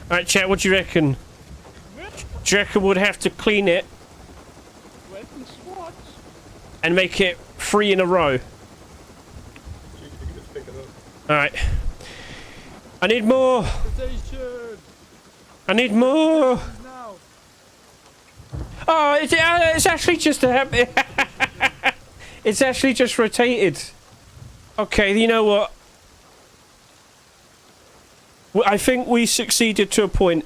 Alright, chat, what do you reckon? Do you reckon we'd have to clean it and make it 3 in a row? Alright. I need more! I need more! Oh, it's actually just a... It's actually just rotated. Okay, you know what? I think we succeeded to a point.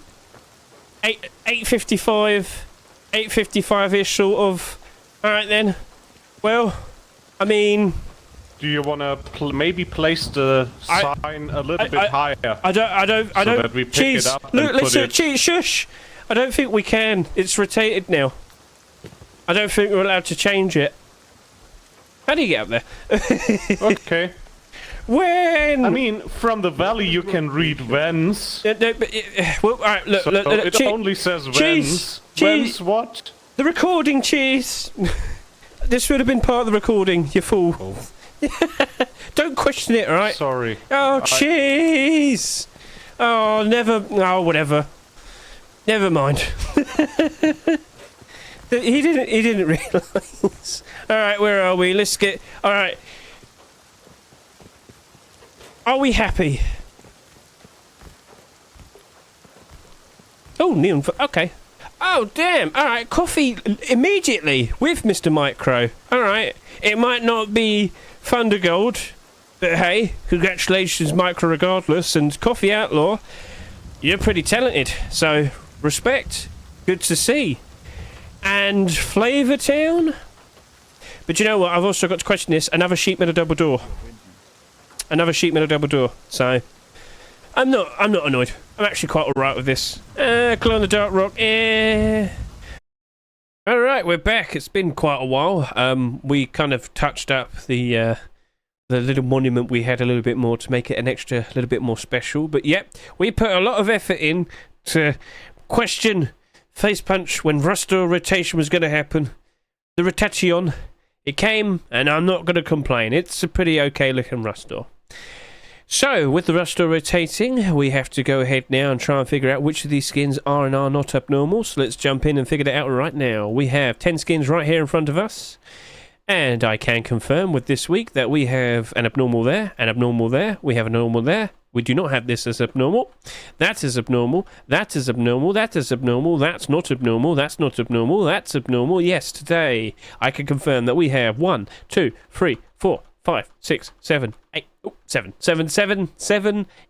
855-ish sort of. Alright then. Well, I mean... Do you want to maybe place the sign a little bit higher? I don't... So that we pick it up look, and put listen, it... Cheese, shush! I don't think we can. It's rotated now. I don't think we're allowed to change it. How do you get up there? Okay. When? I mean, from the valley you can read Vens. No, but well, alright, look, So look, it only says Vens. Vens what? The recording, Cheese! This would have been part of the recording, you fool. Oh. Don't question it, alright? Sorry. Oh, Cheese! Oh, never... Oh, whatever. Never mind. He didn't realise. Alright, where are we? Let's get... Alright. Are we happy? Oh, neon... Okay. Oh, damn. Alright, coffee immediately with Mr. Micro. Alright. It might not be Thunder Gold, but hey, congratulations, Micro, regardless. And Coffee Outlaw, you're pretty talented. So, respect. Good to see. And Flavor Town? But you know what? I've also got to question this. Another sheet metal double door. Another sheet metal double door. So, I'm not annoyed. I'm actually quite alright with this. Glow in the dark rock. Alright, we're back. It's been quite a while. We kind of touched up the little monument we had a little bit more to make it an extra little bit more special. But yep, we put a lot of effort in to question Face Punch when Rustore rotation was going to happen. The rotation, it came, and I'm not going to complain. It's a pretty okay looking Rustore. So, with the Rustore rotating, we have to go ahead now and try and figure out which of these skins are and are not abnormal. So let's jump in and figure it out right now. We have 10 skins right here in front of us. And I can confirm with this week that we have an abnormal there, an abnormal there, we have a normal there. We do not have this as abnormal. That is abnormal. That is abnormal. That is abnormal. That's not abnormal. That's not abnormal. That's abnormal. Yes, today I can confirm that we have 1, 2, 3, 4, 5, 6, 7, 8, 7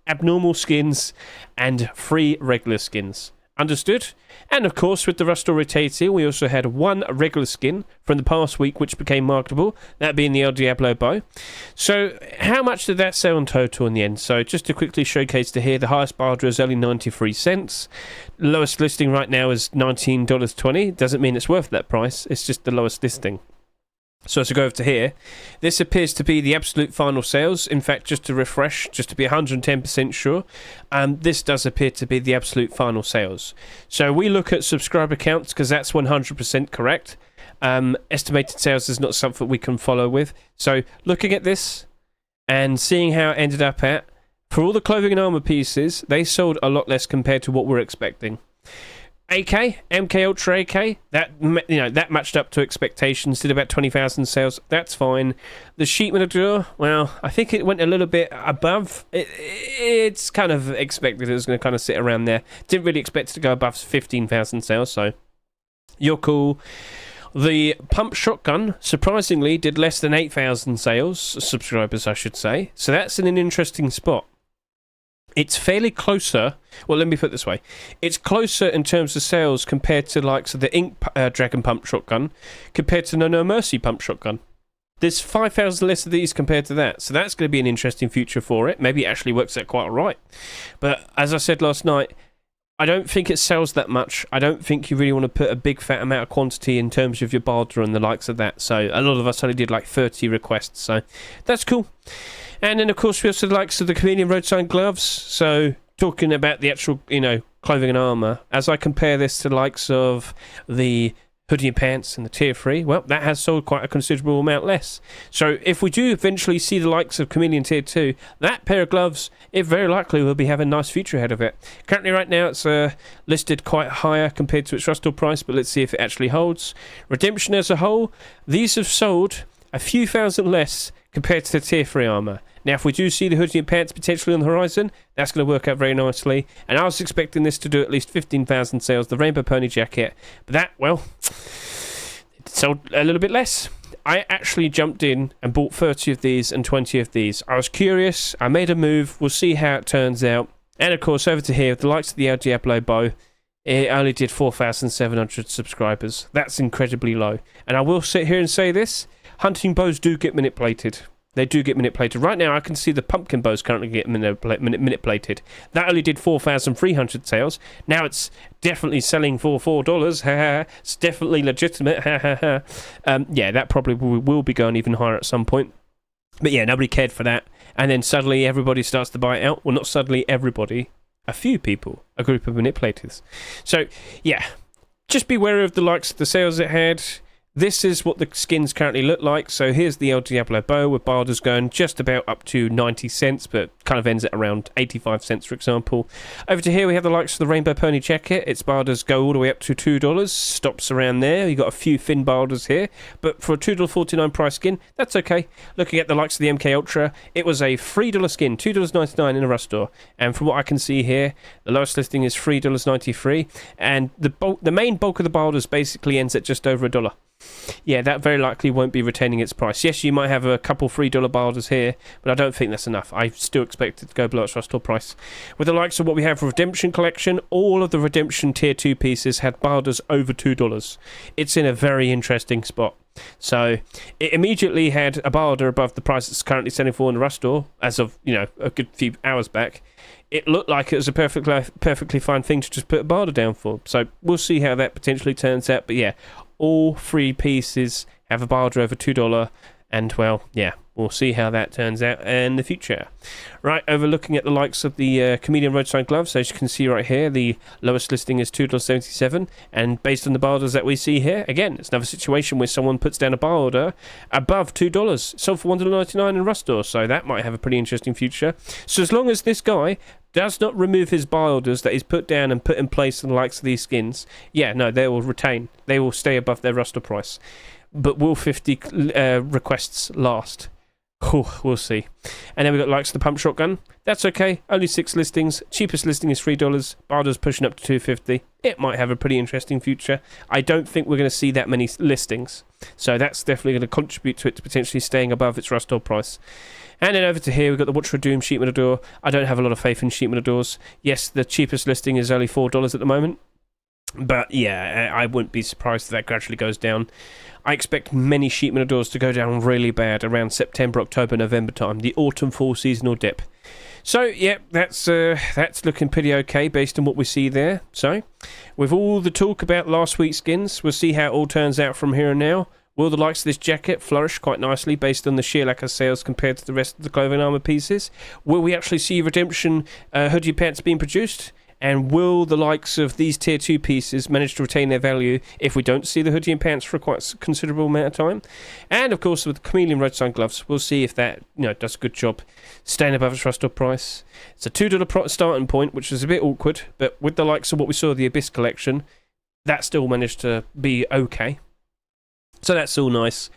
abnormal skins and 3 regular skins. Understood? And of course, with the Rustore rotating, we also had 1 regular skin from the past week which became marketable, that being the El Diablo bow. So, how much did that sell in total in the end? So, just to quickly showcase to here, the highest barter is only 93 cents. Lowest listing right now is $19.20. Doesn't mean it's worth that price, it's just the lowest listing. So as I go over to here, this appears to be the absolute final sales. In fact, just to refresh, just to be 110% sure, this does appear to be the absolute final sales. So we look at subscriber counts because that's 100% correct. Estimated sales is not something we can follow with. So looking at this and seeing how it ended up at, for all the clothing and armor pieces, they sold a lot less compared to what we're expecting. AK, MK Ultra AK, that matched up to expectations, did about 20,000 sales, that's fine. The sheet metal door, well, I think it went a little bit above. It's kind of expected it was going to kind of sit around there. Didn't really expect it to go above 15,000 sales, so you're cool. The pump shotgun, surprisingly, did less than 8,000 sales, subscribers I should say, so that's in an interesting spot. It's fairly closer, well let me put it this way, it's closer in terms of sales compared to likes of the Ink Dragon Pump Shotgun, compared to the No Mercy Pump Shotgun. There's 5,000 less of these compared to that, so that's going to be an interesting future for it. Maybe it actually works out quite alright. But as I said last night, I don't think it sells that much. I don't think you really want to put a big fat amount of quantity in terms of your barter and the likes of that, so a lot of us only did like 30 requests, so that's cool. And then, of course, we also like the Chameleon road sign gloves. So, talking about the actual, clothing and armour, as I compare this to the likes of the Hoodie and Pants and the Tier 3, well, that has sold quite a considerable amount less. So if we do eventually see the likes of Chameleon Tier 2, that pair of gloves, it very likely will be having a nice future ahead of it. Currently right now it's listed quite higher compared to its rust price, but let's see if it actually holds. Redemption as a whole, these have sold a few thousand less compared to the Tier 3 armour. Now, if we do see the Hoodie and Pants potentially on the horizon, that's going to work out very nicely. And I was expecting this to do at least 15,000 sales, the Rainbow Pony jacket. But that, well, it sold a little bit less. I actually jumped in and bought 30 of these and 20 of these. I was curious. I made a move. We'll see how it turns out. And, of course, over to here, the likes of the El Diablo bow, it only did 4,700 subscribers. That's incredibly low. And I will sit here and say this. Hunting bows do get minute-plated. They do get minute-plated. Right now, I can see the pumpkin bows currently get minute-plated. That only did 4,300 sales. Now it's definitely selling for $4. It's definitely legitimate. Yeah, that probably will be going even higher at some point. But yeah, nobody cared for that. And then suddenly everybody starts to buy it out. Well, not suddenly everybody. A few people. A group of manipulators. So, yeah. Just be wary of the likes of the sales it had. This is what the skins currently look like. So here's the El Diablo bow with barders going just about up to 90 cents, but kind of ends at around 85 cents, for example. Over to here, we have the likes of the Rainbow Pony jacket. Its barders go all the way up to $2. Stops around there. You've got a few thin barders here, but for a $2.49 price skin, that's okay. Looking at the likes of the MK Ultra, it was a $3 skin, $2.99 in a rust store. And from what I can see here, the lowest listing is $3.93, and the main bulk of the barders basically ends at just over $1. Yeah, that very likely won't be retaining its price. Yes, you might have a couple $3 barders here, but I don't think that's enough. I still expect it to go below its rust price. With the likes of what we have for Redemption Collection, all of the Redemption Tier 2 pieces had barders over $2. It's in a very interesting spot. So it immediately had a barder above the price it's currently selling for in the rust store, as of, a good few hours back. It looked like it was a perfectly fine thing to just put a barder down for. So we'll see how that potentially turns out. But yeah, all three pieces have a barder over $2, and well, yeah, we'll see how that turns out in the future. Right, overlooking at the likes of the Chameleon roadside gloves, as you can see right here, the lowest listing is $2.77, and based on the barders that we see here, again, it's another situation where someone puts down a barder above $2, sold for $1.99 in rust store, so that might have a pretty interesting future. So as long as this guy does not remove his barders that he's put down and put in place on the likes of these skins, yeah, no, they will retain. They will stay above their rust price. But will 50 requests last? We'll see. And then we've got likes of the pump shotgun. That's okay. Only 6 listings. Cheapest listing is $3. Barders pushing up to $2.50. It might have a pretty interesting future. I don't think we're going to see that many listings. So that's definitely going to contribute to it to potentially staying above its rust price. And then over to here, we've got the Watcher of Doom Sheet Matador. I don't have a lot of faith in Sheet Matadors. Yes, the cheapest listing is only $4 at the moment. But yeah, I wouldn't be surprised if that gradually goes down. I expect many Sheet Matadors to go down really bad around September, October, November time. The autumn-fall seasonal dip. So, yeah, that's looking pretty okay based on what we see there. So, with all the talk about last week's skins, we'll see how it all turns out from here and now. Will the likes of this jacket flourish quite nicely based on the sheer lack of sales compared to the rest of the clothing armour pieces? Will we actually see Redemption hoodie pants being produced? And will the likes of these Tier 2 pieces manage to retain their value if we don't see the hoodie and pants for quite a considerable amount of time? And, of course, with the Chameleon roadside gloves, we'll see if that does a good job staying above its rust price. It's a $2 starting point, which is a bit awkward, but with the likes of what we saw of the Abyss collection, that still managed to be okay. So that's all nice.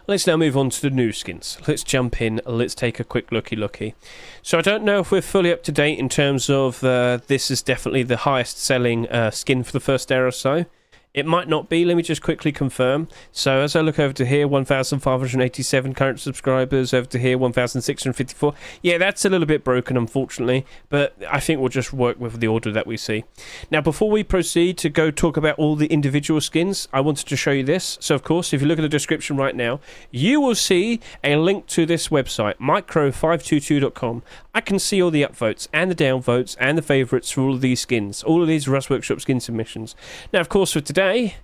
Let's now move on to the new skins. Let's jump in. Let's take a quick looky. So I don't know if we're fully up to date in terms of this is definitely the highest selling skin for the first hour or so. It might not be. Let me just quickly confirm. So as I look over to here, 1,587 current subscribers. Over to here, 1,654. Yeah, that's a little bit broken, unfortunately. But I think we'll just work with the order that we see. Now, before we proceed to go talk about all the individual skins, I wanted to show you this. So, of course, if you look at the description right now, you will see a link to this website, micro522.com. I can see all the upvotes and the downvotes and the favourites for all of these skins, all of these Rust Workshop skin submissions. Now, of course, for today,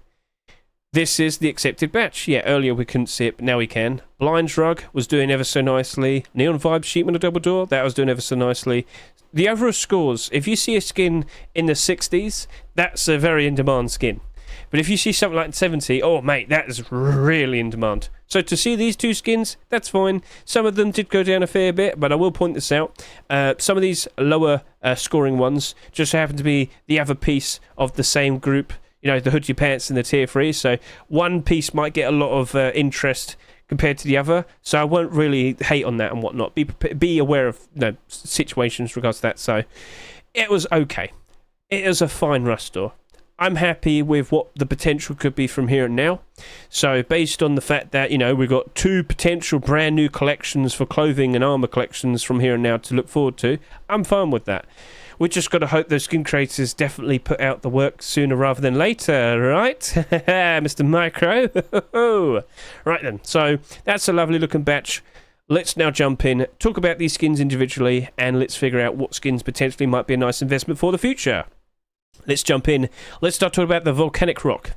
this is the accepted batch. Yeah, earlier we couldn't see it, but now we can. Blind's Rug was doing ever so nicely. Neon Vibe Sheepman a Double Door, that was doing ever so nicely. The overall scores, if you see a skin in the 60s, that's a very in-demand skin. But if you see something like 70, oh mate, that is really in demand. So to see these two skins, that's fine. Some of them did go down a fair bit, but I will point this out. Some of these lower scoring ones just happen to be the other piece of the same group, you know, the Hoodie pants and the tier 3. So one piece might get a lot of interest compared to the other. So I won't really hate on that and whatnot. Be aware of, you know, situations regards to that. So it was okay. It is a fine rush store. I'm happy with what the potential could be from here and now. So based on the fact that, you know, we've got 2 potential brand new collections for clothing and armor collections from here and now to look forward to, I'm fine with that. We just got to hope those skin creators definitely put out the work sooner rather than later, right? Mr. Micro. Right then, so that's a lovely looking batch. Let's now jump in, talk about these skins individually, and let's figure out what skins potentially might be a nice investment for the future. Let's jump in. Let's start talking about the Volcanic Rock.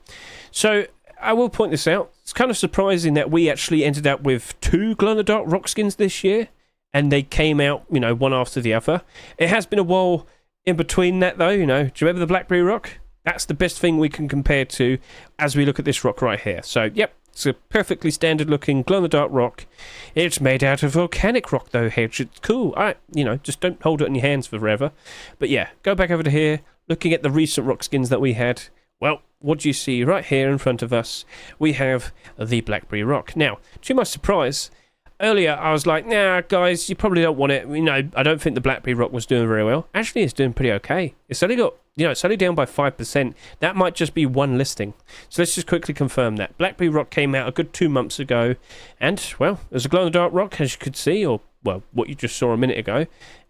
So, I will point this out. It's kind of surprising that we actually ended up with 2 glow-in-the-dark rock skins this year, and they came out, you know, one after the other. It has been a while in between that, though, you know. Do you remember the Blackguard Rock? That's the best thing we can compare to as we look at this rock right here. So, yep, it's a perfectly standard-looking glow-in-the-dark rock. It's made out of volcanic rock, though, Hedge. It's cool. You know, just don't hold it in your hands forever. But, yeah, go back over to here. Looking at the recent rock skins that we had, well, what do you see right here in front of us? We have the Blackguard Rock. Now, to my surprise, earlier I was like, nah, guys, you probably don't want it. You know, I don't think the Blackguard Rock was doing very well. Actually, it's doing pretty okay. It's only got, you know, it's only down by 5%. That might just be one listing. So let's just quickly confirm that. Blackguard Rock came out a good 2 months ago. And, well, there's a glow-in-the-dark rock, as you could see, or, well, what you just saw a minute ago.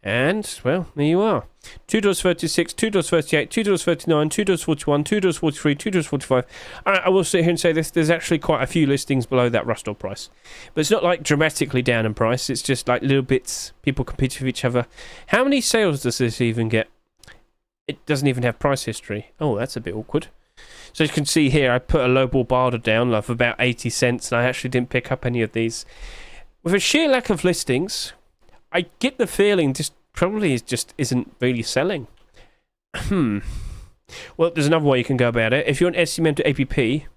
And, well, there you are. $2.36, $2.38, $2.39, $2.41, $2.43, $2.45. I will sit here and say this, there's actually quite a few listings below that rush store price. But it's not like dramatically down in price, it's just like little bits, people competing with each other. How many sales does this even get? It doesn't even have price history. Oh, that's a bit awkward. So you can see here, I put a lowball barter down of about 80 cents, and I actually didn't pick up any of these. With a sheer lack of listings, I get the feeling this probably just isn't really selling. Well, there's another way you can go about it. If you're an SCM to APP,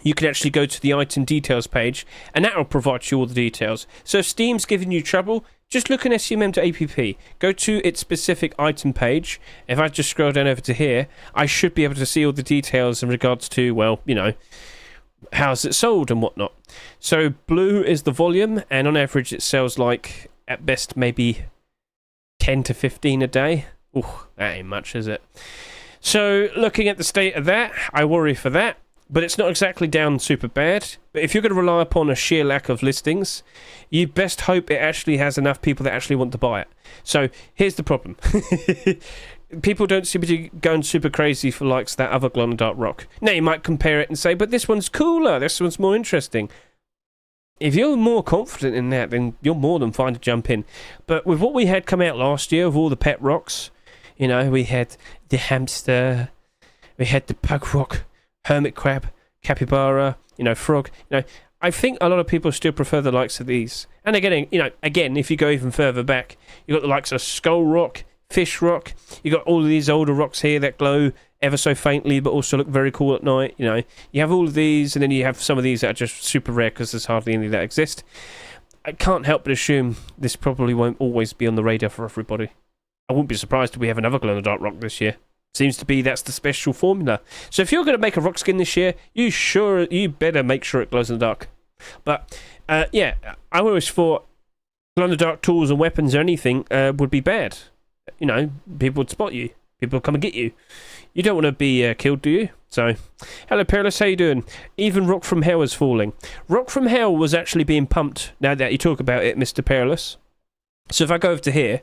you can actually go to the item details page, and that will provide you all the details. So if Steam's giving you trouble, just look in SCM to APP. Go to its specific item page. If I just scroll down over to here, I should be able to see all the details in regards to, well, you know, how's it sold and whatnot. So blue is the volume, and on average it sells like, at best, maybe 10 to 15 a day. Ooh, that ain't much, is it? So, looking at the state of that, I worry for that. But it's not exactly down super bad. But if you're going to rely upon a sheer lack of listings, you best hope it actually has enough people that actually want to buy it. So, here's the problem. People don't seem to be going super crazy for likes that other glow-in-the-dark rock. Now, you might compare it and say, but this one's cooler, this one's more interesting. If you're more confident in that, then you're more than fine to jump in. But with what we had come out last year, of all the pet rocks, you know, we had the hamster, we had the pug rock, hermit crab, capybara, you know, frog. You know, I think a lot of people still prefer the likes of these. And again, you know, if you go even further back, you've got the likes of skull rock, fish rock. You got all of these older rocks here that glow ever so faintly, but also look very cool at night. You know, you have all of these, and then you have some of these that are just super rare because there's hardly any that exist. I can't help but assume this probably won't always be on the radar for everybody. I wouldn't be surprised if we have another glow-in-the-dark rock this year. Seems to be that's the special formula. So if you're going to make a rock skin this year, you better make sure it glows in the dark. But yeah, I always thought glow-in-the-dark tools and weapons or anything would be bad. You know, people would spot you. People would come and get you. You don't want to be killed, do you? So, hello Perilous, how you doing? Even Rock from Hell is falling. Rock from Hell was actually being pumped, now that you talk about it, Mr. Perilous. So if I go over to here,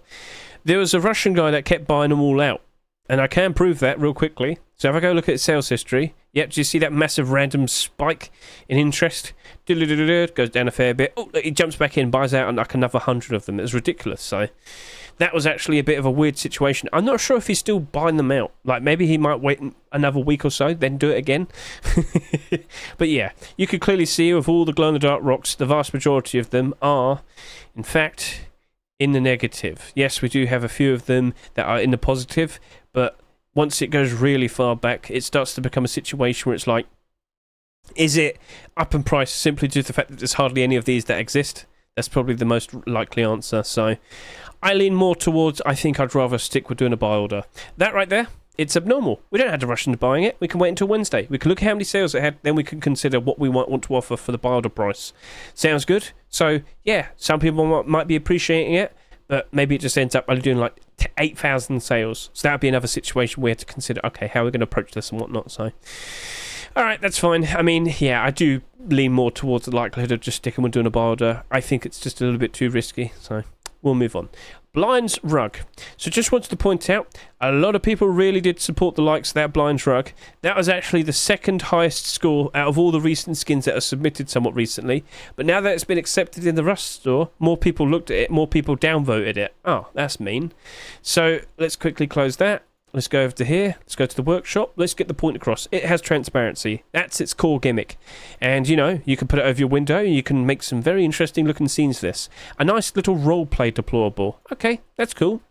there was a Russian guy that kept buying them all out. And I can prove that real quickly. So if I go look at sales history, yep, do you see that massive random spike in interest? Goes down a fair bit. Oh, he jumps back in, buys out like another 100 of them. It was ridiculous. So that was actually a bit of a weird situation. I'm not sure if he's still buying them out. Like maybe he might wait another week or so, then do it again. But yeah, you could clearly see with all the glow-in-the-dark rocks, the vast majority of them are, in fact, in the negative. Yes, we do have a few of them that are in the positive, but once it goes really far back, it starts to become a situation where it's like, is it up in price simply due to the fact that there's hardly any of these that exist? That's probably the most likely answer. So I lean more towards, I think I'd rather stick with doing a buy order. That right there, it's abnormal. We don't have to rush into buying it. We can wait until Wednesday. We can look at how many sales it had, then we can consider what we might want to offer for the buy order price. Sounds good? So yeah, some people might be appreciating it, but maybe it just ends up only doing like 8,000 sales. So that would be another situation we have to consider, okay, how are we going to approach this and whatnot. So alright, that's fine. I mean, yeah, I do lean more towards the likelihood of just sticking with doing a buy order. I think it's just a little bit too risky, so we'll move on. Blinds Rug. So just wanted to point out, a lot of people really did support the likes of that Blinds Rug. That was actually the second highest score out of all the recent skins that are submitted somewhat recently. But now that it's been accepted in the Rust store, more people looked at it, more people downvoted it. Oh, that's mean. So let's quickly close that. Let's go over to here. Let's go to the workshop. Let's get the point across. It has transparency. That's its core gimmick. And, you know, you can put it over your window and you can make some very interesting looking scenes for this. A nice little roleplay deployable. Okay, that's cool.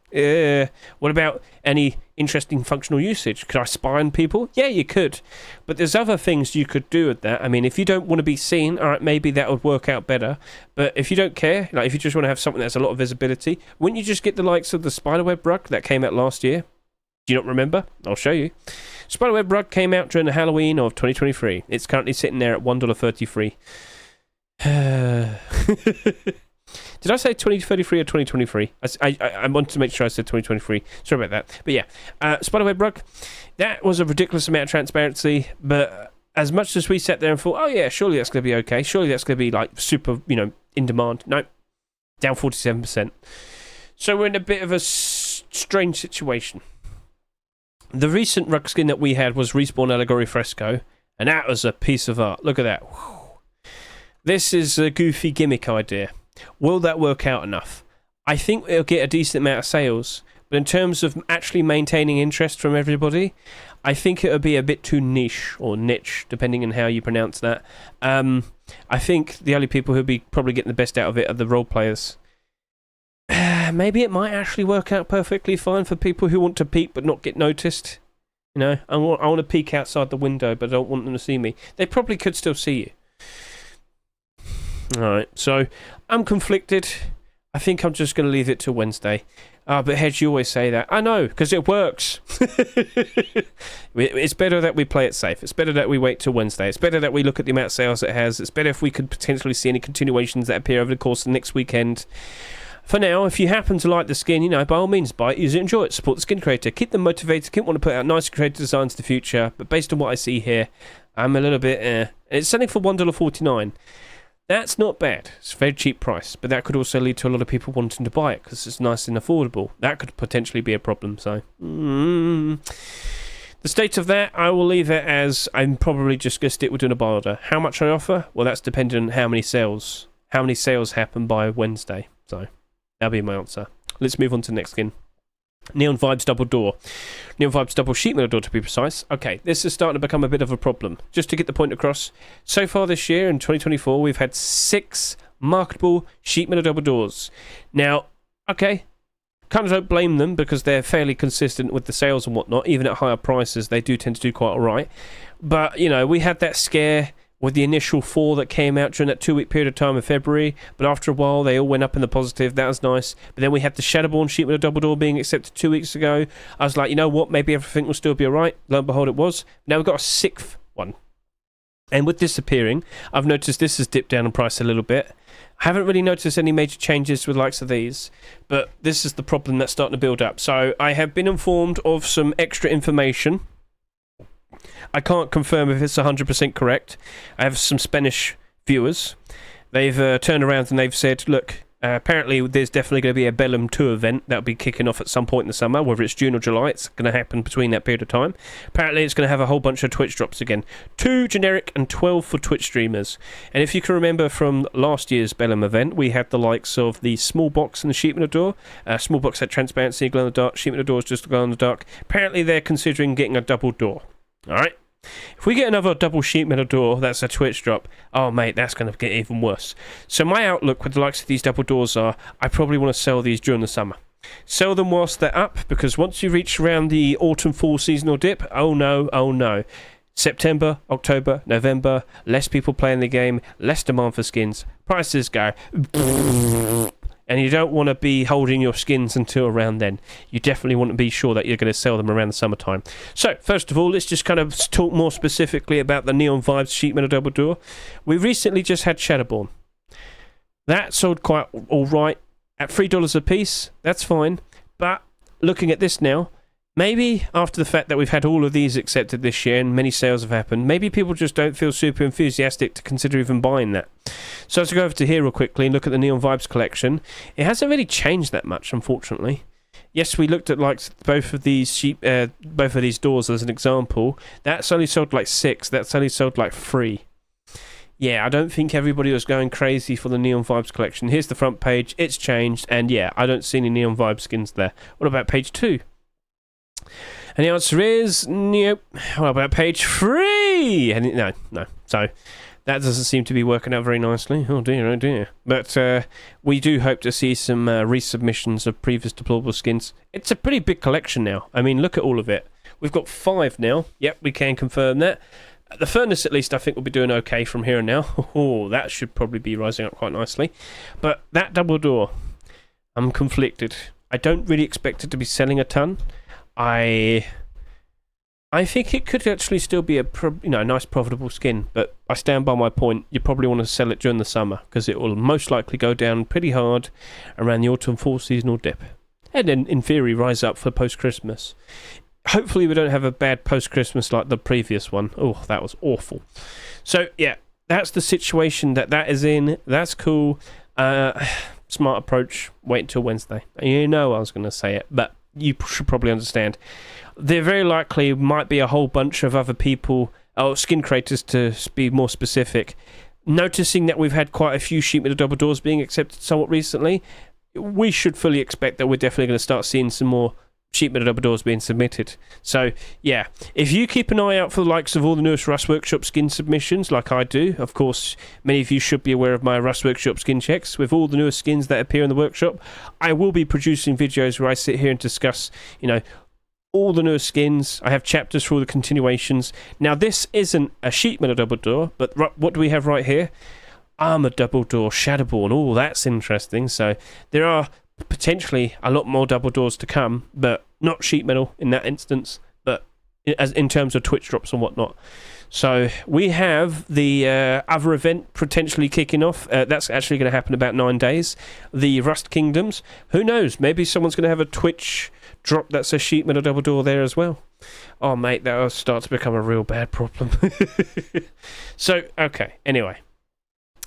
What about any interesting functional usage? Could I spy on people? Yeah, you could. But there's other things you could do with that. I mean, if you don't want to be seen, all right, maybe that would work out better. But if you don't care, like if you just want to have something that has a lot of visibility, wouldn't you just get the likes of the Spiderweb Rug that came out last year? Do you not remember? I'll show you. Spiderweb Rug came out during the Halloween of 2023. It's currently sitting there at $1.33. Did I say 2033 or 2023? I wanted to make sure I said 2023. Sorry about that. But yeah, Spiderweb Rug, that was a ridiculous amount of transparency, but as much as we sat there and thought, oh yeah, surely that's going to be okay. Surely that's going to be like super, you know, in demand. No, down 47%. So we're in a bit of a strange situation. The recent rug skin that we had was Respawn Allegory Fresco, and that was a piece of art. Look at that. Whew. This is a goofy gimmick idea. Will that work out enough? I think it'll get a decent amount of sales, but in terms of actually maintaining interest from everybody, I think it'll be a bit too niche, or niche, depending on how you pronounce that. I think the only people who'll be probably getting the best out of it are the role players. Maybe it might actually work out perfectly fine for people who want to peek but not get noticed. You know, I want to peek outside the window but I don't want them to see me. They probably could still see you. Alright, so I'm conflicted. I think I'm just going to leave it till Wednesday. But Hedge, you always say that. I know, because it works. It's better that we play it safe. It's better that we wait till Wednesday. It's better that we look at the amount of sales it has. It's better if we could potentially see any continuations that appear over the course of the next weekend. For now, if you happen to like the skin, you know, by all means, buy it, use it, enjoy it, support the skin creator, keep them motivated, keep wanting to put out nice creative designs in the future, but based on what I see here, I'm a little bit, It's selling for $1.49. That's not bad. It's a very cheap price, but that could also lead to a lot of people wanting to buy it, because it's nice and affordable. That could potentially be a problem, so... The state of that, I will leave it as I'm probably just going to stick with doing a buy order. How much I offer? Well, that's dependent on how many sales happen by Wednesday, so... That'll be my answer. Let's move on to the next skin. Neon Vibes Double Door. Neon Vibes Double Sheet Metal Door, to be precise. Okay, this is starting to become a bit of a problem. Just to get the point across, so far this year, in 2024, we've had 6 marketable Sheet Metal Double Doors. Now, okay, kind of don't blame them because they're fairly consistent with the sales and whatnot. Even at higher prices, they do tend to do quite alright. But, you know, we had that scare with the initial 4 that came out during that 2-week period of time in February, but after a while they all went up in the positive. That was nice. But then we had the Shadowborn Sheet Metal Double Door being accepted 2 weeks ago. I was like, you know what, maybe everything will still be alright. Lo and behold, it was. Now we've got a 6th one. And with this appearing, I've noticed this has dipped down in price a little bit. I haven't really noticed any major changes with the likes of these, but this is the problem that's starting to build up. So I have been informed of some extra information. I can't confirm if it's 100% correct. I have some Spanish viewers. They've turned around and they've said, look, apparently there's definitely going to be a Bellum 2 event that'll be kicking off at some point in the summer, whether it's June or July. It's going to happen between that period of time. Apparently it's going to have a whole bunch of Twitch drops again. 2 generic and 12 for Twitch streamers. And if you can remember from last year's Bellum event, we had the likes of the small box and the Sheet Metal Door. Small box had transparency, glow in the dark. Sheet Metal Door is just glow in the dark. Apparently they're considering getting a double door. Alright? If we get another double Sheet Metal Door, that's a Twitch drop. Oh, mate, that's going to get even worse. So my outlook with the likes of these double doors are, I probably want to sell these during the summer. Sell them whilst they're up, because once you reach around the autumn-fall seasonal dip, oh no. September, October, November, less people playing the game, less demand for skins, prices go... And you don't want to be holding your skins until around then. You definitely want to be sure that you're going to sell them around the summertime. So, first of all, let's just kind of talk more specifically about the Neon Vibes Sheet Metal Double Door. We recently just had Shadowborn. That sold quite alright. At $3 a piece, that's fine. But, looking at this now, maybe after the fact that we've had all of these accepted this year and many sales have happened, maybe people just don't feel super enthusiastic to consider even buying that. So let's go over to here real quickly and look at the Neon Vibes collection. It hasn't really changed that much, unfortunately. Yes, we looked at like both of these doors as an example. That's only sold like 6. That's only sold like 3. Yeah, I don't think everybody was going crazy for the Neon Vibes collection. Here's the front page. It's changed, and yeah, I don't see any Neon Vibes skins there. What about page 2? And the answer is nope. What about page 3? And no. So that doesn't seem to be working out very nicely. Oh dear. But we do hope to see some resubmissions of previous deplorable skins. It's a pretty big collection now. I mean, look at all of it. We've got 5 now. Yep, we can confirm that. The Furnace, at least, I think will be doing okay from here and now. Oh, that should probably be rising up quite nicely. But that double door, I'm conflicted. I don't really expect it to be selling a ton. I think it could actually still be a nice profitable skin, but I stand by my point. You probably want to sell it during the summer because it will most likely go down pretty hard around the autumn-fall seasonal dip, and then in theory rise up for post-Christmas. Hopefully we don't have a bad post-Christmas like the previous one. Oh, that was awful. So yeah, that's the situation that is in. That's cool. Smart approach. Wait until Wednesday. You know I was going to say it, but you should probably understand. There very likely might be a whole bunch of other people, or skin creators to be more specific, noticing that we've had quite a few sheet metal double doors being accepted somewhat recently. We should fully expect that we're definitely going to start seeing some more sheet metal double doors being submitted. So yeah, if you keep an eye out for the likes of all the newest Rust Workshop skin submissions, like I do, of course many of you should be aware of my Rust Workshop skin checks. With all the newest skins that appear in the workshop, I will be producing videos where I sit here and discuss, all the newest skins. I have chapters for all the continuations. Now this isn't a sheet metal double door, but what do we have right here? Armored double door, Shadowborn. Oh, that's interesting. So there are potentially a lot more double doors to come, but not sheet metal in that instance, but as in terms of Twitch drops and whatnot. So we have the other event potentially kicking off. That's actually going to happen in about 9 days. The Rust Kingdoms. Who knows? Maybe someone's going to have a Twitch drop that's a sheet metal double door there as well. Oh mate, that'll start to become a real bad problem. So okay, anyway,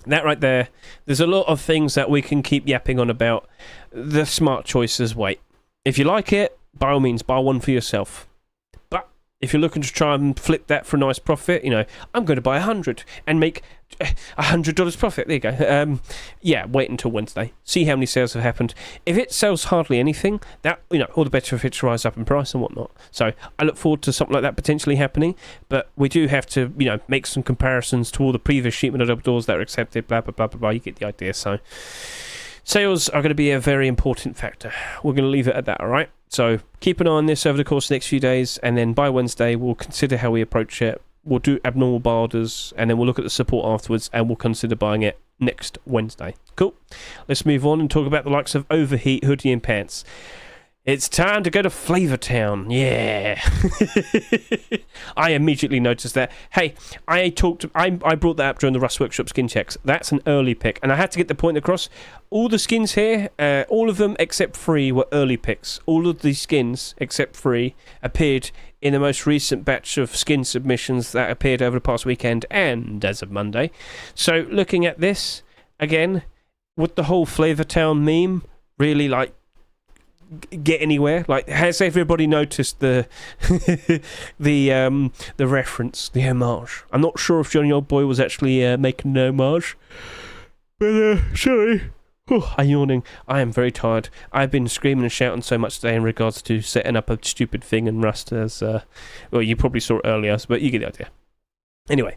that right there, there's a lot of things that we can keep yapping on about. The smart choices wait. If you like it, by all means buy one for yourself. But if you're looking to try and flip that for a nice profit, I'm going to buy 100 and make $100 profit. There you go. Yeah, wait until Wednesday. See how many sales have happened. If it sells hardly anything, that all the better if it's rise up in price and whatnot. So I look forward to something like that potentially happening. But we do have to, make some comparisons to all the previous sheet metal double doors that are accepted. Blah blah blah blah blah. You get the idea. So sales are going to be a very important factor. We're going to leave it at that. All right. So keep an eye on this over the course of the next few days, and then by Wednesday we'll consider how we approach it. We'll do abnormal bar orders, and then we'll look at the support afterwards, and we'll consider buying it next Wednesday. Cool. Let's move on and talk about the likes of Overheat, Hoodie, and Pants. It's time to go to Flavor Town. Yeah. I immediately noticed that. Hey, I brought that up during the Rust Workshop skin checks. That's an early pick. And I had to get the point across. All the skins here, all of them except 3 were early picks. All of the skins except 3 appeared in the most recent batch of skin submissions that appeared over the past weekend and as of Monday. So looking at this, again, would the whole Flavor Town meme really get anywhere? Has everybody noticed the the reference, the homage? I'm not sure if Johnny Old Boy was actually making an homage, but sorry. I'm yawning. I am very tired. I've been screaming and shouting so much today in regards to setting up a stupid thing in Rust as you probably saw it earlier, but you get the idea. Anyway,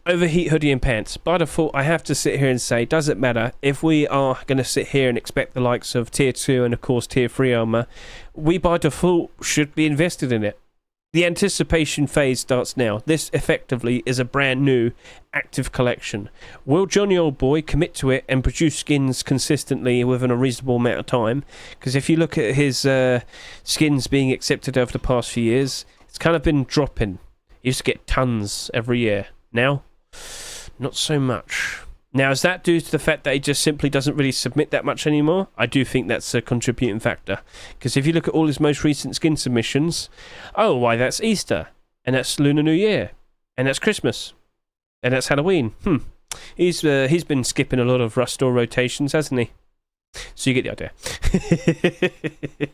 Overheat hoodie and pants. By default, I have to sit here and say, doesn't matter if we are going to sit here and expect the likes of tier 2 and of course tier 3 armor, we by default should be invested in it. The anticipation phase starts now. This effectively is a brand new active collection. Will Johnny Old Boy commit to it and produce skins consistently within a reasonable amount of time? Because if you look at his skins being accepted over the past few years, it's kind of been dropping. He used to get tons every year. Now, not so much. Now, is that due to the fact that he just simply doesn't really submit that much anymore? I do think that's a contributing factor. Because if you look at all his most recent skin submissions, oh, why, that's Easter, and that's Lunar New Year, and that's Christmas, and that's Halloween. He's been skipping a lot of Rust Store rotations, hasn't he? So you get the idea.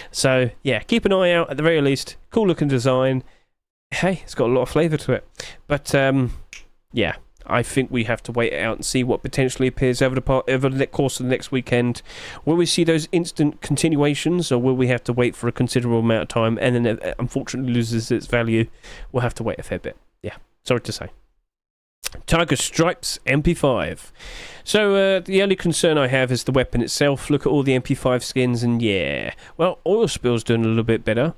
So, yeah, keep an eye out at the very least. Cool looking design. Hey, it's got a lot of flavour to it. But, yeah. I think we have to wait it out and see what potentially appears over the course of the next weekend. Will we see those instant continuations, or will we have to wait for a considerable amount of time and then it unfortunately loses its value? We'll have to wait a fair bit. Yeah, sorry to say. Tiger Stripes MP5. So the only concern I have is the weapon itself. Look at all the MP5 skins and yeah. Well, Oil Spill's doing a little bit better.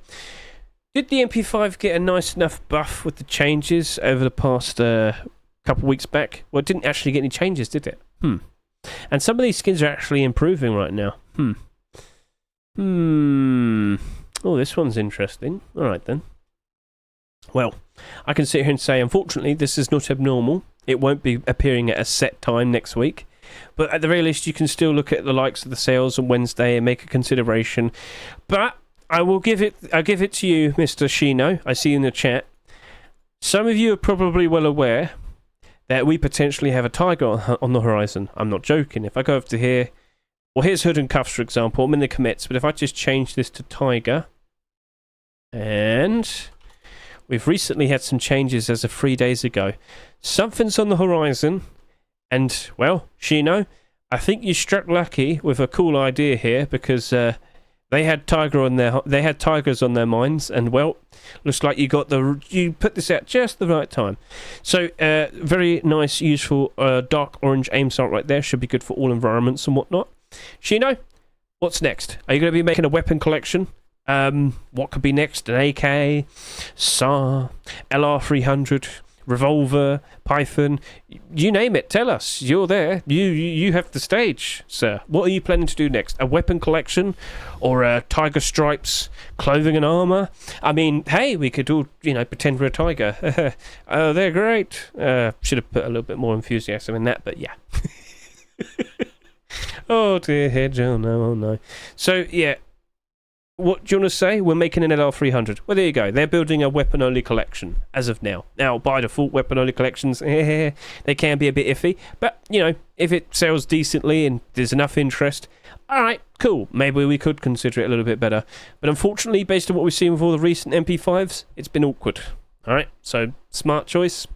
Did the MP5 get a nice enough buff with the changes over the past... couple weeks back? Well, it didn't actually get any changes, did it? And some of these skins are actually improving right now. Oh, this one's interesting. Alright then. Well, I can sit here and say, unfortunately, this is not abnormal. It won't be appearing at a set time next week. But at the very least, you can still look at the likes of the sales on Wednesday and make a consideration. But I'll give it to you, Mr. Shino. I see you in the chat. Some of you are probably well aware that we potentially have a tiger on the horizon. I'm not joking. If I go over to here, well, here's Hood and Cuffs, for example. I'm in the commits, but if I just change this to tiger, and we've recently had some changes as of 3 days ago. Something's on the horizon, and, well, Shino, I think you struck lucky with a cool idea here, because they had tigers on their minds, and well, looks like you put this out just the right time. So very nice, useful dark orange aim sight right there. Should be good for all environments and whatnot. Shino, what's next? Are you going to be making a weapon collection? What could be next? An AK, SAR, LR300, revolver, Python, you name it. Tell us. You're there. You have the stage, sir. What are you planning to do next? A weapon collection, or a Tiger Stripes clothing and armor? I mean, hey, we could all pretend we're a tiger. Oh, they're great. Should have put a little bit more enthusiasm in that, but yeah. Oh dear, Hedge. Oh no. So yeah. What do you want to say? We're making an LR300. Well, there you go. They're building a weapon-only collection as of now. Now, by default, weapon-only collections, they can be a bit iffy. But, if it sells decently and there's enough interest, all right, cool. Maybe we could consider it a little bit better. But unfortunately, based on what we've seen with all the recent MP5s, it's been awkward. All right, so smart choice.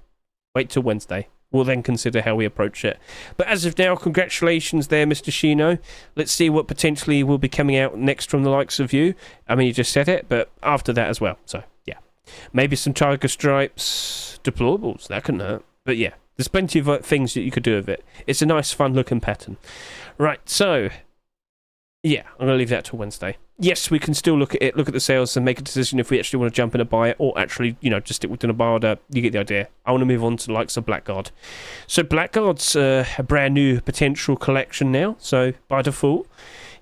Wait till Wednesday. We'll then consider how we approach it. But as of now, congratulations there, Mr. Shino. Let's see what potentially will be coming out next from the likes of you. I mean, you just said it, but after that as well. So, yeah. Maybe some Tiger Stripes deplorables. That couldn't hurt. But, yeah, there's plenty of things that you could do with it. It's a nice, fun-looking pattern. Right, so... yeah, I'm going to leave that till Wednesday. Yes, we can still look at it, look at the sales, and make a decision if we actually want to jump in and buy it, or actually, just stick within a bar. You get the idea. I want to move on to the likes of Blackguard. So Blackguard's a brand new potential collection now, so by default,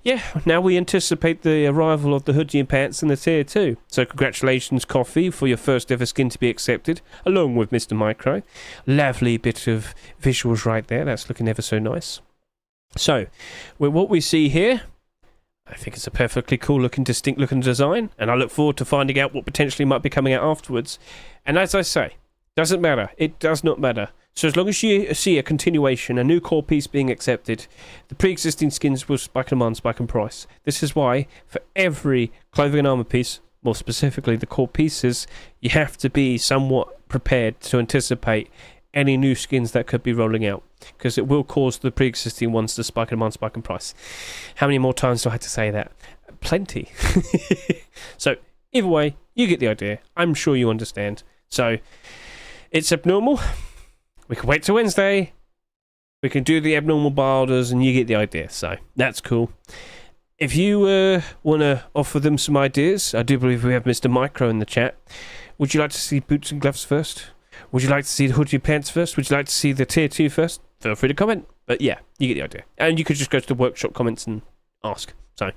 yeah, now we anticipate the arrival of the Hoodie and Pants and the Tier 2. So congratulations, Coffee, for your first ever skin to be accepted, along with Mr. Micro. Lovely bit of visuals right there. That's looking ever so nice. So, with what we see here, I think it's a perfectly cool looking, distinct looking design, and I look forward to finding out what potentially might be coming out afterwards. And as I say, doesn't matter. It does not matter. So as long as you see a continuation, a new core piece being accepted, the pre-existing skins will spike in demand, spike in price. This is why, for every clothing and armor piece, more specifically the core pieces, you have to be somewhat prepared to anticipate any new skins that could be rolling out, because it will cause the pre-existing ones to spike in demand, spike in price. How many more times do I have to say that? Plenty. So, either way, you get the idea. I'm sure you understand. So, it's abnormal. We can wait till Wednesday. We can do the abnormal bar orders, and you get the idea. So that's cool. If you want to offer them some ideas, I do believe we have Mr. Micro in the chat. Would you like to see boots and gloves first? Would you like to see the hoodie pants first? Would you like to see the tier 2 first? Feel free to comment. But yeah, you get the idea. And you could just go to the workshop comments and ask. So,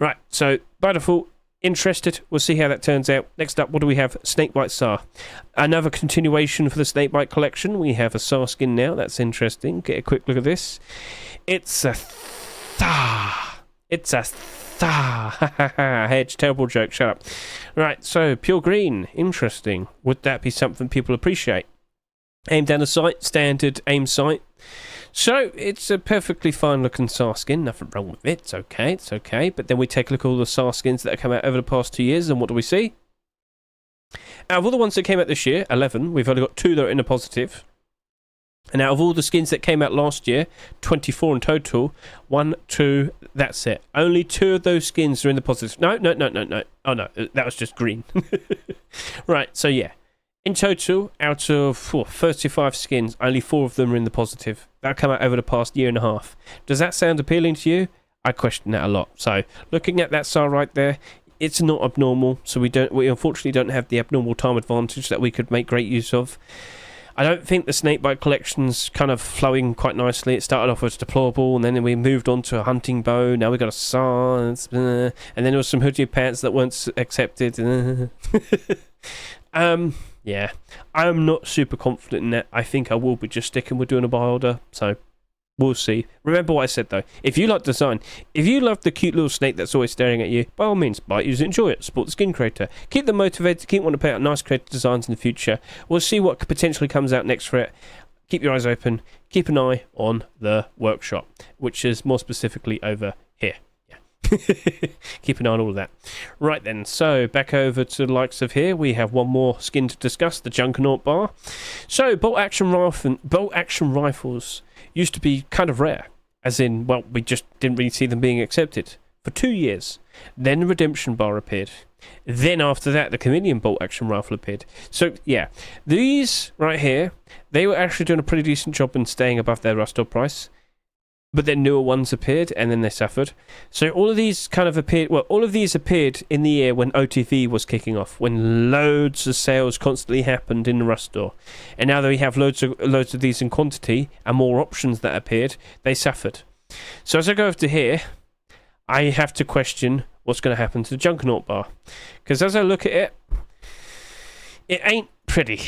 right. So, by default, interested. We'll see how that turns out. Next up, what do we have? Snakebite SAR. Another continuation for the Snakebite collection. We have a SAR skin now. That's interesting. Get a quick look at this. It's a SAR. It's a SAR. Hedge, terrible joke. Shut up. Right, so pure green. Interesting. Would that be something people appreciate? Aim down the sight. Standard aim sight. So, it's a perfectly fine looking SAR skin, nothing wrong with it, it's okay, but then we take a look at all the SAR skins that have come out over the past 2 years, and what do we see? Out of all the ones that came out this year, 11, we've only got 2 that are in the positive, and out of all the skins that came out last year, 24 in total, 1, 2, that's it. Only 2 of those skins are in the positive. No, oh no, that was just green. Right, so yeah. In total, out of 35 skins, only 4 of them are in the positive. That come out over the past year and a half. Does that sound appealing to you? I question that a lot. So, looking at that SAR right there, it's not abnormal. So we unfortunately don't have the abnormal time advantage that we could make great use of. I don't think the Snakebite collection's kind of flowing quite nicely. It started off as deplorable, and then we moved on to a hunting bow. Now we got a SAR, and then there was some hoodie pants that weren't accepted. Yeah, I'm not super confident in that. I think I will be just sticking with doing a buy order, so we'll see. Remember what I said though, if you like design, if you love the cute little snake that's always staring at you, by all means, buy it, use it, enjoy it, support the skin creator. Keep them motivated, keep wanting to put out nice creative designs in the future. We'll see what potentially comes out next for it. Keep your eyes open, keep an eye on the workshop, which is more specifically over here. Keep an eye on all of that. Right then, so back over to the likes of here, we have one more skin to discuss, the Junkernaught BAR. So bolt action rifles used to be kind of rare, as in, well, we just didn't really see them being accepted for 2 years. Then the Redemption BAR appeared. Then after that, the Chameleon bolt action rifle appeared. So yeah, these right here, they were actually doing a pretty decent job in staying above their rust price. But then newer ones appeared, and then they suffered. So all of these kind of appeared. Well, all of these appeared in the year when OTV was kicking off, when loads of sales constantly happened in the Rust store. And now that we have loads of these in quantity and more options that appeared, they suffered. So as I go over to here, I have to question what's going to happen to the Junkernaught BAR, because as I look at it, it ain't pretty,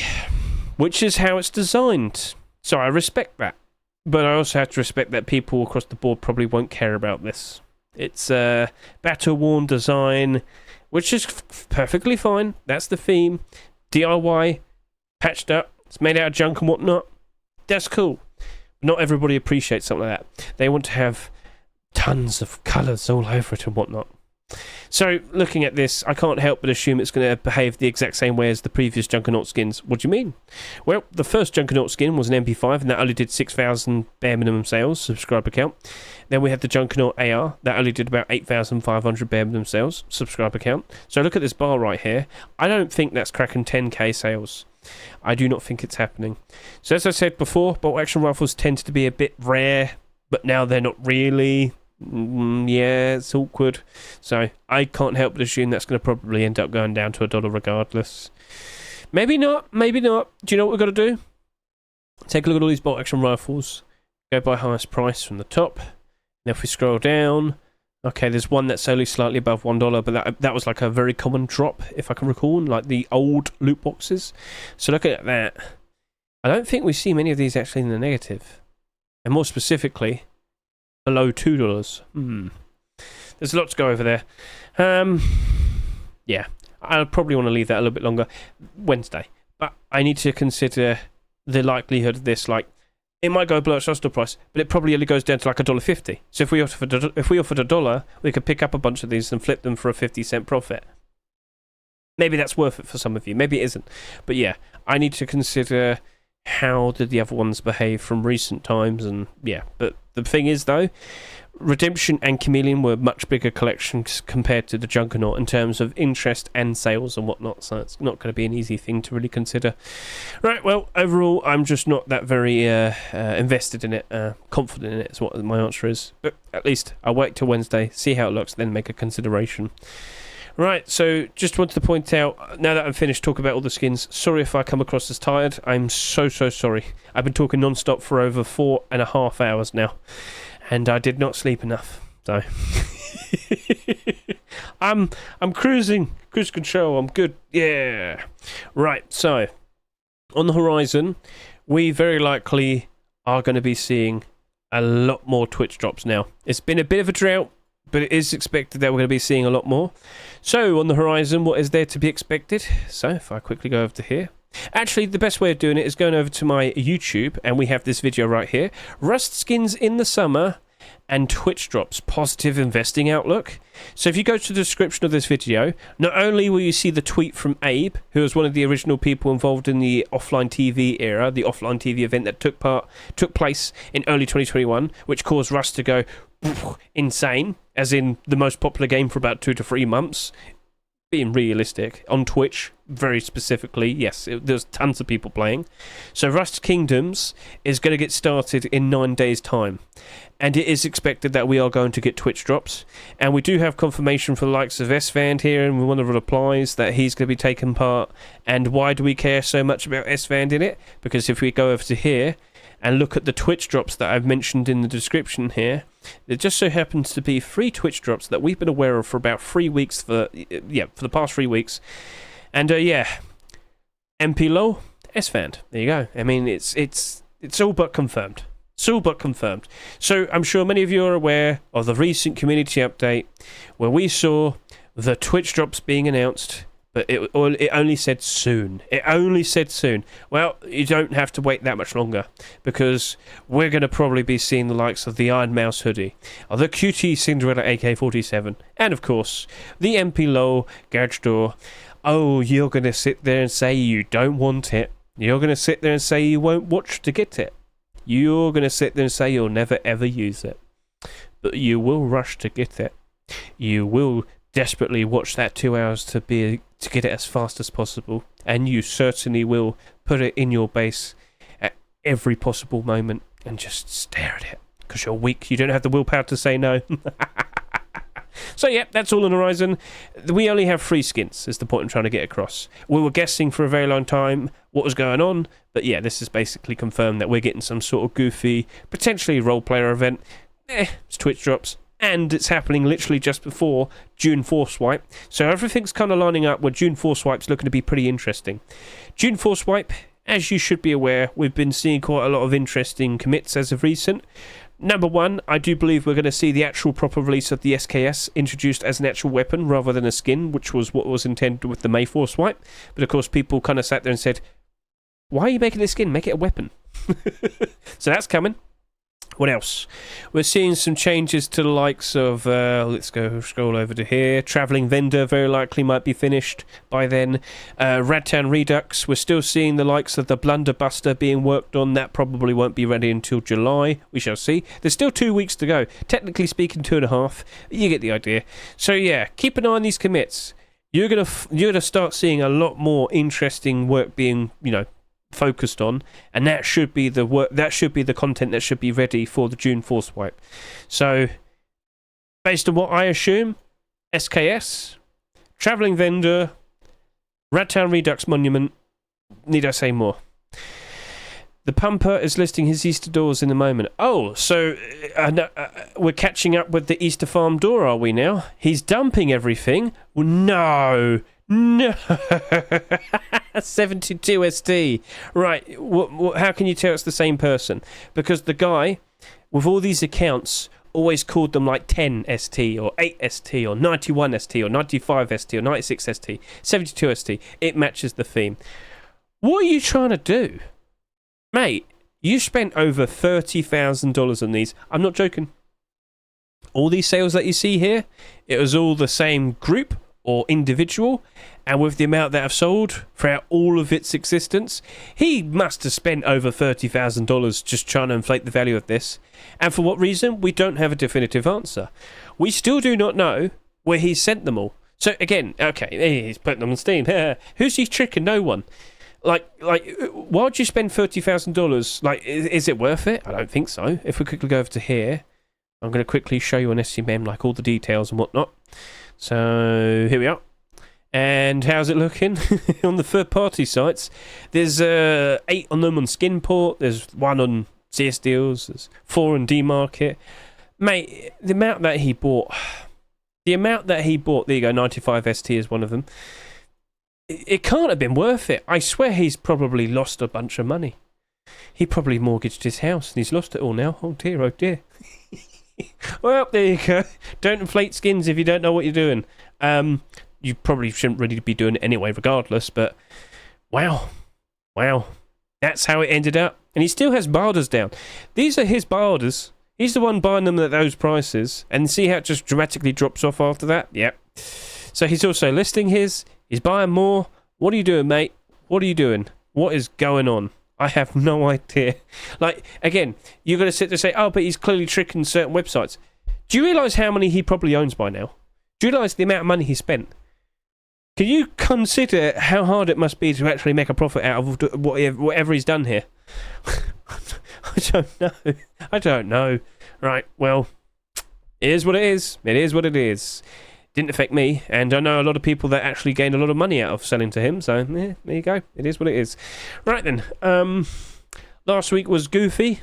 which is how it's designed. So I respect that. But I also have to respect that people across the board probably won't care about this. It's a battle-worn design, which is perfectly fine. That's the theme. DIY, patched up, it's made out of junk and whatnot. That's cool. Not everybody appreciates something like that. They want to have tons of colours all over it and whatnot. So, looking at this, I can't help but assume it's going to behave the exact same way as the previous Junkernaught skins. What do you mean? Well, the first Junkernaught skin was an MP5, and that only did 6,000 bare minimum sales, subscriber count. Then we had the Junkernaught AR, that only did about 8,500 bare minimum sales, subscriber count. So look at this bar right here. I don't think that's cracking 10k sales. I do not think it's happening. So as I said before, bolt action rifles tend to be a bit rare, but now they're not really. Yeah, it's awkward. So I can't help but assume that's going to probably end up going down to $1 regardless. Maybe not, maybe not. Do you know what we've got to do? Take a look at all these bolt action rifles. Go by highest price from the top. And if we scroll down, okay, there's one that's only slightly above $1, but that was like a very common drop, if I can recall, like the old loot boxes. So looking at that, I don't think we see many of these actually in the negative. And more specifically, below $2. There's a lot to go over there. Yeah, I'll probably want to leave that a little bit longer. Wednesday. But I need to consider the likelihood of this. Like, it might go below its roster price, but it probably only goes down to like $1.50. So if we offered $1, we could pick up a bunch of these and flip them for a 50-cent profit. Maybe that's worth it for some of you. Maybe it isn't. But yeah, I need to consider how did the other ones behave from recent times, and yeah, but The thing is, though, Redemption and Chameleon were much bigger collections compared to the Junkernaught in terms of interest and sales and whatnot, so it's not going to be an easy thing to really consider. Right, well, overall, I'm just not that very invested in it, confident in it is what my answer is. But at least I'll wait till Wednesday, see how it looks, then make a consideration. Right, so just wanted to point out, now that I'm finished talking about all the skins, sorry if I come across as tired. I'm so sorry. I've been talking non-stop for over 4.5 hours now, and I did not sleep enough. So I'm cruising, cruise control. I'm good. Yeah. Right. So on the horizon, we very likely are going to be seeing a lot more Twitch drops now. It's been a bit of a drought, but it is expected that we're going to be seeing a lot more. So, on the horizon, what is there to be expected? So, if I quickly go over to here. Actually, the best way of doing it is going over to my YouTube, and we have this video right here. Rust skins in the summer, and Twitch drops, positive investing outlook. So if you go to the description of this video, not only will you see the tweet from Abe, who was one of the original people involved in the offline TV era, the offline TV event that took place in early 2021, which caused Rust to go insane, as in the most popular game for about 2 to 3 months. Being realistic, on Twitch, very specifically, yes, there's tons of people playing. So Rust Kingdoms is going to get started in 9 days' time. And it is expected that we are going to get Twitch drops. And we do have confirmation for the likes of S-Vand here, and one of the replies that he's going to be taking part. And why do we care so much about S-Vand in it? Because if we go over to here and look at the Twitch drops that I've mentioned in the description here, there just so happens to be 3 Twitch drops that we've been aware of for about 3 weeks, for the past 3 weeks. And MP low, S-Vand. There you go. I mean, it's all but confirmed. It's all but confirmed. So I'm sure many of you are aware of the recent community update where we saw the Twitch drops being announced, but it only said soon. It only said soon. Well, you don't have to wait that much longer, because we're going to probably be seeing the likes of the Iron Mouse Hoodie, or the QT Cinderella AK-47, and of course, the MP Low Garage Door. Oh, you're going to sit there and say you don't want it. You're going to sit there and say you won't watch to get it. You're going to sit there and say you'll never ever use it. But you will rush to get it. You will desperately watch that 2 hours to get it as fast as possible, and you certainly will put it in your base at every possible moment and just stare at it because you're weak. You don't have the willpower to say no. So yeah, that's all on the horizon. We only have 3 skins, is the point I'm trying to get across. We were guessing for a very long time what was going on, but yeah, this is basically confirmed that we're getting some sort of goofy, potentially role-player event. It's Twitch drops. And it's happening literally just before June Forcewipe. So everything's kind of lining up where June Forcewipe's looking to be pretty interesting. June Forcewipe, as you should be aware, we've been seeing quite a lot of interesting commits as of recent. Number 1, I do believe we're going to see the actual proper release of the SKS introduced as an actual weapon rather than a skin, which was what was intended with the May Forcewipe. But of course, people kind of sat there and said, why are you making this skin? Make it a weapon. So that's coming. What else? We're seeing some changes to the likes of, let's go scroll over to here. Travelling Vendor very likely might be finished by then. Radtown Redux, we're still seeing the likes of the Blunderbuster being worked on. That probably won't be ready until July. We shall see. There's still 2 weeks to go. Technically speaking, 2.5. You get the idea. So yeah, keep an eye on these commits. You're gonna start seeing a lot more interesting work being, focused on, and that should be the work, that should be the content that should be ready for the June Forcewipe. So based on what I assume, SKS, Travelling Vendor, Radtown Redux Monument, need I say more? The Pumper is listing his Easter doors in the moment. Oh, so we're catching up with the Easter Farm door, are we now? He's dumping everything? Well, no. 72 ST. Right, how can you tell it's the same person? Because the guy with all these accounts always called them like 10 ST or 8 ST or 91 ST or 95 ST or 96 ST, 72 ST. It matches the theme. What are you trying to do? Mate, you spent over $30,000 on these. I'm not joking. All these sales that you see here, it was all the same group or individual, and with the amount that have sold throughout all of its existence, he must have spent over $30,000 just trying to inflate the value of this. And for what reason? We don't have a definitive answer. We still do not know where he sent them all. So again, okay, he's putting them on Steam. Who's he tricking? No one. Like, why would you spend $30,000? Like, is it worth it? I don't think so. If we quickly go over to here, I'm going to quickly show you on SCMM, like all the details and whatnot. So here we are. And how's it looking on the third-party sites? There's 8 on them on Skinport. There's 1 on CS Deals. There's 4 on D-Market. Mate, the amount that he bought... there you go, 95 ST is one of them. It can't have been worth it. I swear he's probably lost a bunch of money. He probably mortgaged his house and he's lost it all now. Oh dear, oh dear. Well, there you go. Don't inflate skins if you don't know what you're doing. You probably shouldn't really be doing it anyway, regardless, but wow. That's how it ended up. And he still has barders down. These are his barders. He's the one buying them at those prices. And see how it just dramatically drops off after that? Yep. So he's also listing his. He's buying more. What are you doing, mate? What are you doing? What is going on? I have no idea. Like, again, you're going to sit there and say, oh, but he's clearly tricking certain websites. Do you realise how many he probably owns by now? Do you realise the amount of money he spent? Can you consider how hard it must be to actually make a profit out of whatever he's done here? I don't know. Right, well, it is what it is. It is what it is. Didn't affect me, and I know a lot of people that actually gained a lot of money out of selling to him, so yeah, there you go. It is what it is. Right then, last week was Goofy.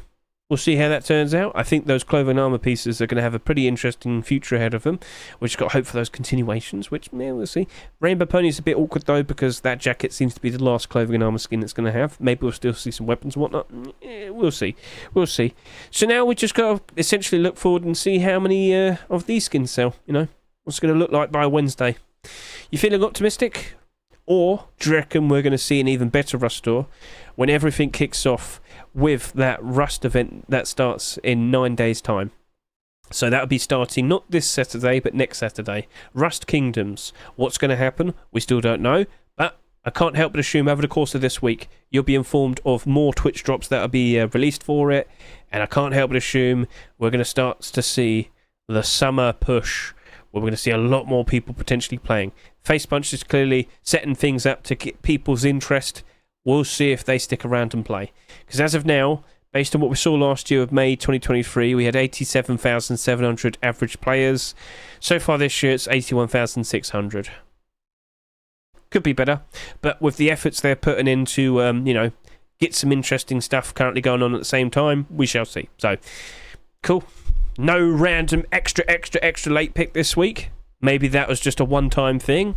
We'll see how that turns out. I think those clothing armor pieces are going to have a pretty interesting future ahead of them. We've just got hope for those continuations, which, yeah, we'll see. Rainbow Pony's a bit awkward, though, because that jacket seems to be the last clothing and armor skin it's going to have. Maybe we'll still see some weapons and whatnot. Yeah, we'll see. We'll see. So now we just got to essentially look forward and see how many of these skins sell, you know? What's it going to look like by Wednesday? You feeling optimistic? Or do you reckon we're going to see an even better Rust store when everything kicks off with that Rust event that starts in 9 days' time? So that'll be starting not this Saturday, but next Saturday. Rust Kingdoms. What's going to happen? We still don't know, but I can't help but assume over the course of this week, you'll be informed of more Twitch drops that'll be released for it, and I can't help but assume we're going to start to see the summer push, where we're going to see a lot more people potentially playing. Face Punch is clearly setting things up to get people's interest. We'll see if they stick around and play. Because as of now, based on what we saw last year of May 2023, we had 87,700 average players. So far this year, it's 81,600. Could be better, but with the efforts they're putting into, you know, get some interesting stuff currently going on at the same time, we shall see. So, cool. No random extra late pick this week. Maybe that was just a one-time thing.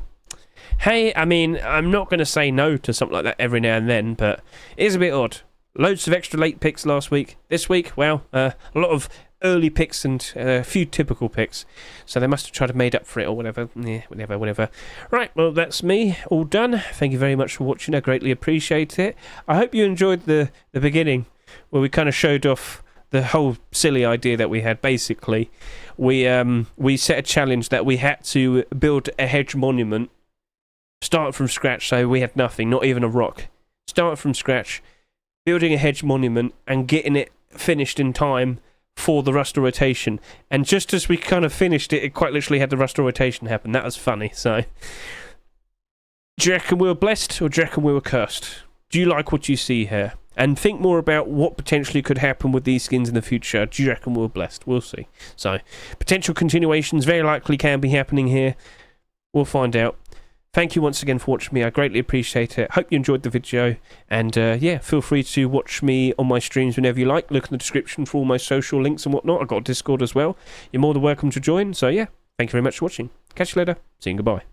Hey, I mean, I'm not going to say no to something like that every now and then, but it is a bit odd. Loads of extra late picks last week. This week, well, a lot of early picks and a few typical picks. So they must have tried to made up for it or whatever. Yeah, whatever. Right, well, that's me. All done. Thank you very much for watching. I greatly appreciate it. I hope you enjoyed the beginning where we kind of showed off the whole silly idea that we had. Basically, we set a challenge that we had to build a hedge monument, start from scratch, so we had nothing, not even a rock. Start from scratch, building a hedge monument and getting it finished in time for the Rust rotation. And just as we kind of finished it, it quite literally had the Rust rotation happen. That was funny. So, do you reckon we were blessed or do you reckon we were cursed? Do you like what you see here? And think more about what potentially could happen with these skins in the future. Do you reckon we're blessed? We'll see. So, potential continuations very likely can be happening here. We'll find out. Thank you once again for watching me. I greatly appreciate it. Hope you enjoyed the video. And, yeah, feel free to watch me on my streams whenever you like. Look in the description for all my social links and whatnot. I've got a Discord as well. You're more than welcome to join. So, yeah, thank you very much for watching. Catch you later. See you and goodbye.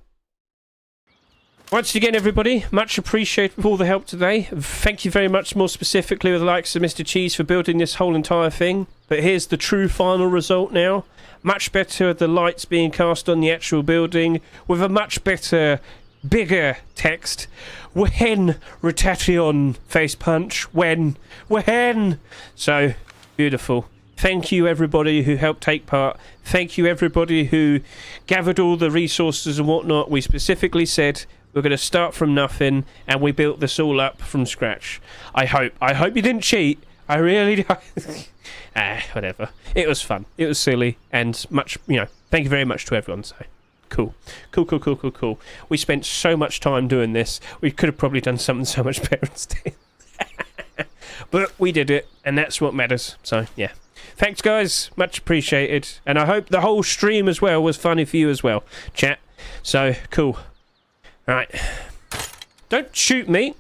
Once again, everybody, much appreciated for all the help today. Thank you very much, more specifically with the likes of Mr. Cheese for building this whole entire thing. But here's the true final result now. Much better, the lights being cast on the actual building, with a much better, bigger text. When Rotation face punch, when. So, beautiful. Thank you, everybody who helped take part. Thank you, everybody who gathered all the resources and whatnot. We specifically said we're going to start from nothing, and we built this all up from scratch. I hope you didn't cheat. I really don't. Whatever. It was fun. It was silly, and much, thank you very much to everyone. So, cool. We spent so much time doing this. We could have probably done something so much better instead. But we did it, and that's what matters. So, yeah. Thanks, guys. Much appreciated. And I hope the whole stream as well was funny for you as well, chat. So, cool. All right. Don't shoot me.